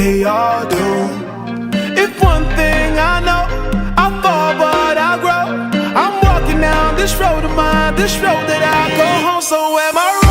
they all do. If one thing I know, I fall but I grow. I'm walking down this road of mine, this road that I go home. So am I